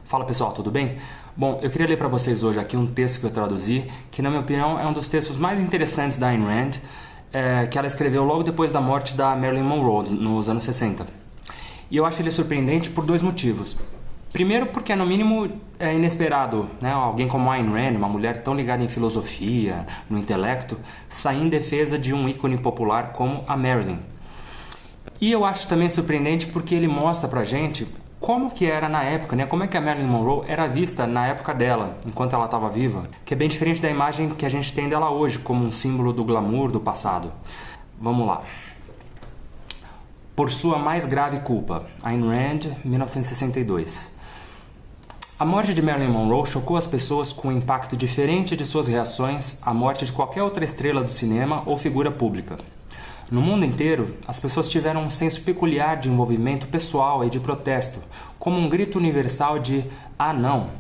Fala pessoal, tudo bem? Bom, eu queria ler para vocês hoje aqui um texto que eu traduzi, que na minha opinião é um dos textos mais interessantes da Ayn Rand, que ela escreveu logo depois da morte da Marilyn Monroe, nos anos 60. E eu acho ele surpreendente por dois motivos. Primeiro porque no mínimo é inesperado, né? Alguém como Ayn Rand, uma mulher tão ligada em filosofia, no intelecto, sair em defesa de um ícone popular como a Marilyn. E eu acho também surpreendente porque ele mostra pra gente como que era na época, né? Como é que a Marilyn Monroe era vista na época dela, enquanto ela estava viva, que é bem diferente da imagem que a gente tem dela hoje, como um símbolo do glamour do passado. Vamos lá. Por sua mais grave culpa, Ayn Rand, 1962. A morte de Marilyn Monroe chocou as pessoas com um impacto diferente de suas reações à morte de qualquer outra estrela do cinema ou figura pública. No mundo inteiro, as pessoas tiveram um senso peculiar de envolvimento pessoal e de protesto, como um grito universal de "ah, não!".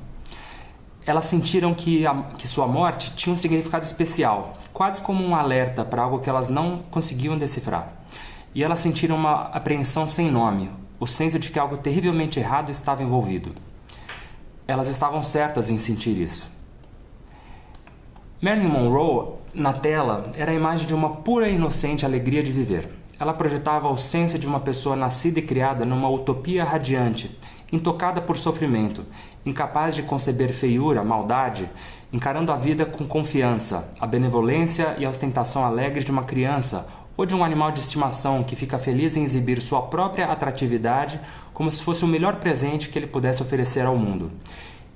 Elas sentiram que sua morte tinha um significado especial, quase como um alerta para algo que elas não conseguiam decifrar. E elas sentiram uma apreensão sem nome, o senso de que algo terrivelmente errado estava envolvido. Elas estavam certas em sentir isso. Marilyn Monroe, na tela, era a imagem de uma pura e inocente alegria de viver. Ela projetava o senso de uma pessoa nascida e criada numa utopia radiante, intocada por sofrimento, incapaz de conceber feiura, maldade, encarando a vida com confiança, a benevolência e a ostentação alegre de uma criança ou de um animal de estimação que fica feliz em exibir sua própria atratividade como se fosse o melhor presente que ele pudesse oferecer ao mundo,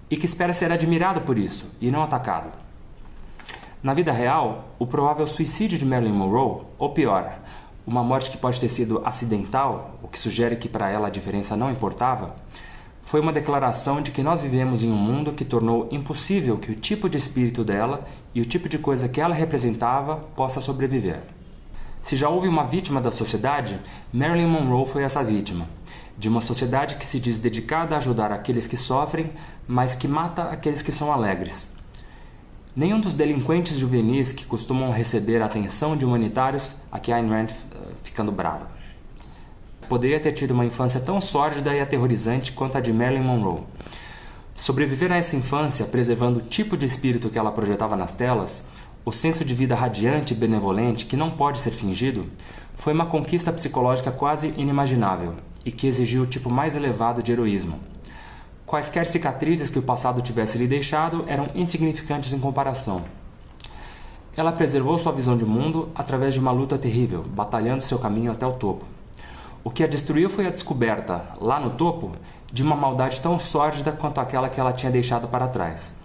e que espera ser admirado por isso, e não atacado. Na vida real, o provável suicídio de Marilyn Monroe, ou pior, uma morte que pode ter sido acidental, o que sugere que para ela a diferença não importava, foi uma declaração de que nós vivemos em um mundo que tornou impossível que o tipo de espírito dela e o tipo de coisa que ela representava possa sobreviver. Se já houve uma vítima da sociedade, Marilyn Monroe foi essa vítima, de uma sociedade que se diz dedicada a ajudar aqueles que sofrem, mas que mata aqueles que são alegres. Nenhum dos delinquentes juvenis que costumam receber a atenção de humanitários, aqui Ayn Rand ficando brava, poderia ter tido uma infância tão sórdida e aterrorizante quanto a de Marilyn Monroe. Sobreviver a essa infância, preservando o tipo de espírito que ela projetava nas telas, o senso de vida radiante e benevolente que não pode ser fingido, foi uma conquista psicológica quase inimaginável e que exigiu o tipo mais elevado de heroísmo. Quaisquer cicatrizes que o passado tivesse lhe deixado eram insignificantes em comparação. Ela preservou sua visão de mundo através de uma luta terrível, batalhando seu caminho até o topo. O que a destruiu foi a descoberta, lá no topo, de uma maldade tão sórdida quanto aquela que ela tinha deixado para trás.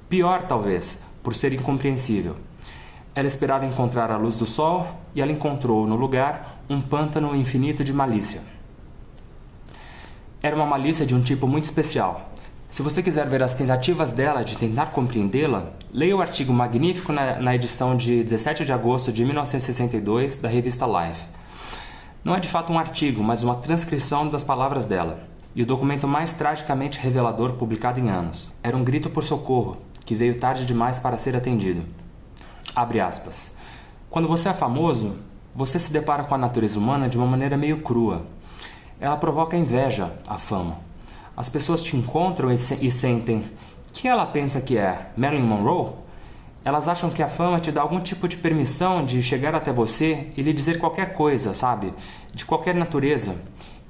Pior, talvez, por ser incompreensível. Ela esperava encontrar a luz do sol e ela encontrou, no lugar, um pântano infinito de malícia. Era uma malícia de um tipo muito especial. Se você quiser ver as tentativas dela de tentar compreendê-la, leia o artigo magnífico na edição de 17 de agosto de 1962 da revista Life. Não é de fato um artigo, mas uma transcrição das palavras dela, e o documento mais tragicamente revelador publicado em anos. Era um grito por socorro, que veio tarde demais para ser atendido. Abre aspas. Quando você é famoso, você se depara com a natureza humana de uma maneira meio crua. Ela provoca inveja, a fama. As pessoas te encontram e sentem: que ela pensa que é Marilyn Monroe? Elas acham que a fama te dá algum tipo de permissão de chegar até você e lhe dizer qualquer coisa, sabe? De qualquer natureza.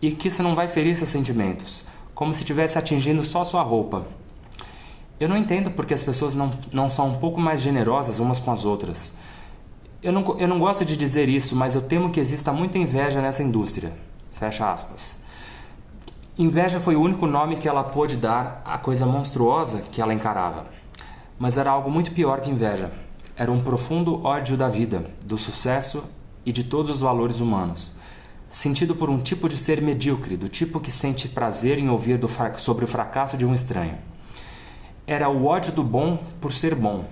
E que isso não vai ferir seus sentimentos, como se estivesse atingindo só sua roupa. Eu não entendo porque as pessoas não são um pouco mais generosas umas com as outras. Eu não gosto de dizer isso, mas eu temo que exista muita inveja nessa indústria. Fecha aspas. Inveja foi o único nome que ela pôde dar à coisa monstruosa que ela encarava. Mas era algo muito pior que inveja. Era um profundo ódio da vida, do sucesso e de todos os valores humanos, sentido por um tipo de ser medíocre, do tipo que sente prazer em ouvir sobre o fracasso de um estranho. Era o ódio do bom por ser bom.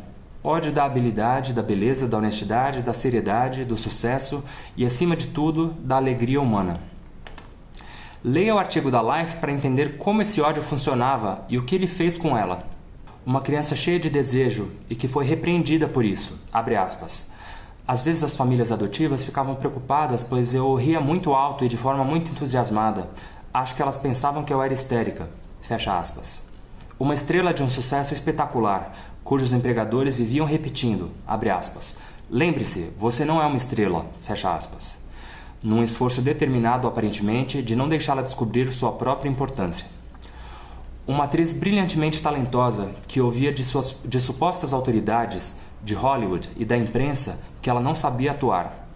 Ódio da habilidade, da beleza, da honestidade, da seriedade, do sucesso e, acima de tudo, da alegria humana. Leia o artigo da Life para entender como esse ódio funcionava e o que ele fez com ela. Uma criança cheia de desejo e que foi repreendida por isso. Abre aspas. Às vezes as famílias adotivas ficavam preocupadas, pois eu ria muito alto e de forma muito entusiasmada. Acho que elas pensavam que eu era histérica. Fecha aspas. Uma estrela de um sucesso espetacular, cujos empregadores viviam repetindo, abre aspas, lembre-se, você não é uma estrela, fecha aspas, num esforço determinado, aparentemente, de não deixá-la descobrir sua própria importância. Uma atriz brilhantemente talentosa que ouvia de supostas autoridades de Hollywood e da imprensa que ela não sabia atuar.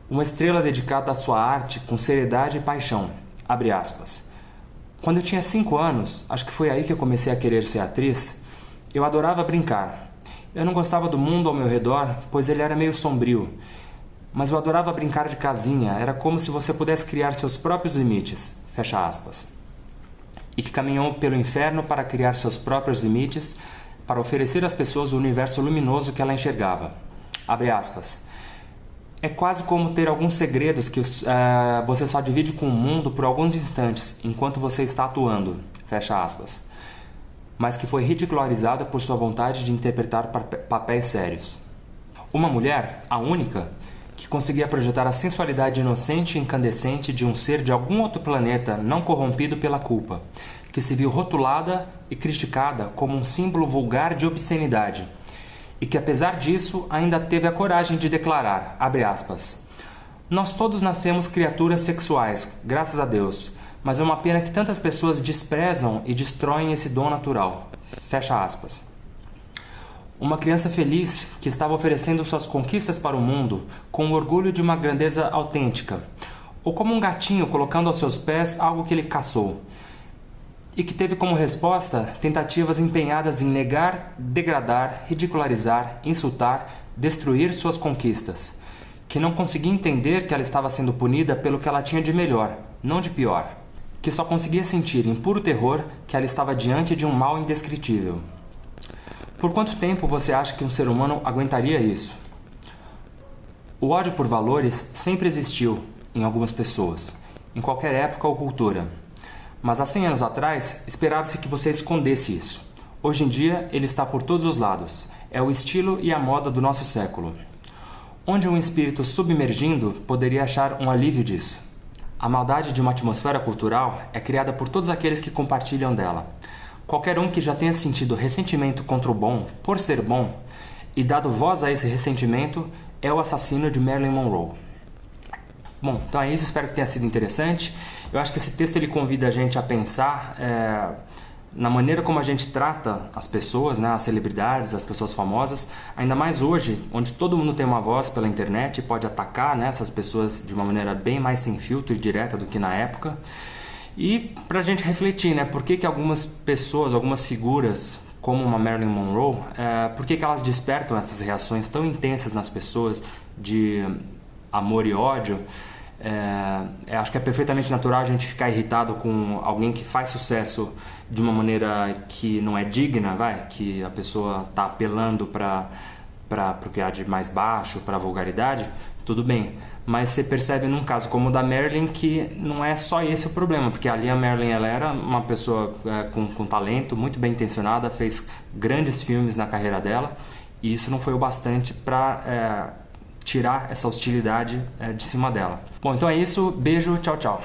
Uma estrela dedicada à sua arte com seriedade e paixão, abre aspas. Quando eu tinha 5 anos, acho que foi aí que eu comecei a querer ser atriz, eu adorava brincar. Eu não gostava do mundo ao meu redor, pois ele era meio sombrio. Mas eu adorava brincar de casinha, era como se você pudesse criar seus próprios limites, fecha aspas. E que caminhou pelo inferno para criar seus próprios limites, para oferecer às pessoas o universo luminoso que ela enxergava. Abre aspas. É quase como ter alguns segredos que você só divide com o mundo por alguns instantes, enquanto você está atuando, fecha aspas. Mas que foi ridicularizada por sua vontade de interpretar papéis sérios. Uma mulher, a única, que conseguia projetar a sensualidade inocente e incandescente de um ser de algum outro planeta não corrompido pela culpa, que se viu rotulada e criticada como um símbolo vulgar de obscenidade, e que apesar disso ainda teve a coragem de declarar, abre aspas, nós todos nascemos criaturas sexuais, graças a Deus, mas é uma pena que tantas pessoas desprezam e destroem esse dom natural, fecha aspas. Uma criança feliz que estava oferecendo suas conquistas para o mundo com o orgulho de uma grandeza autêntica, ou como um gatinho colocando aos seus pés algo que ele caçou, e que teve como resposta tentativas empenhadas em negar, degradar, ridicularizar, insultar, destruir suas conquistas, que não conseguia entender que ela estava sendo punida pelo que ela tinha de melhor, não de pior, que só conseguia sentir em puro terror que ela estava diante de um mal indescritível. Por quanto tempo você acha que um ser humano aguentaria isso? O ódio por valores sempre existiu em algumas pessoas, em qualquer época ou cultura. Mas há 100 anos atrás, esperava-se que você escondesse isso. Hoje em dia, ele está por todos os lados. É o estilo e a moda do nosso século. Onde um espírito submergindo poderia achar um alívio disso? A maldade de uma atmosfera cultural é criada por todos aqueles que compartilham dela. Qualquer um que já tenha sentido ressentimento contra o bom, por ser bom, e dado voz a esse ressentimento, é o assassino de Marilyn Monroe. Bom, então é isso, espero que tenha sido interessante. Eu acho que esse texto ele convida a gente a pensar na maneira como a gente trata as pessoas, né, as celebridades, as pessoas famosas, ainda mais hoje, onde todo mundo tem uma voz pela internet e pode atacar, né, essas pessoas de uma maneira bem mais sem filtro e direta do que na época. E para a gente refletir, né, por que algumas pessoas, algumas figuras, como uma Marilyn Monroe, por que elas despertam essas reações tão intensas nas pessoas de amor e ódio. Acho que é perfeitamente natural a gente ficar irritado com alguém que faz sucesso de uma maneira que não é digna, que a pessoa está apelando para o que há de mais baixo, para a vulgaridade, tudo bem. Mas você percebe num caso como o da Marilyn que não é só esse o problema, porque ali a Marilyn ela era uma pessoa com talento, muito bem intencionada, fez grandes filmes na carreira dela, e isso não foi o bastante para tirar essa hostilidade de cima dela. Bom, então é isso. Beijo, tchau, tchau.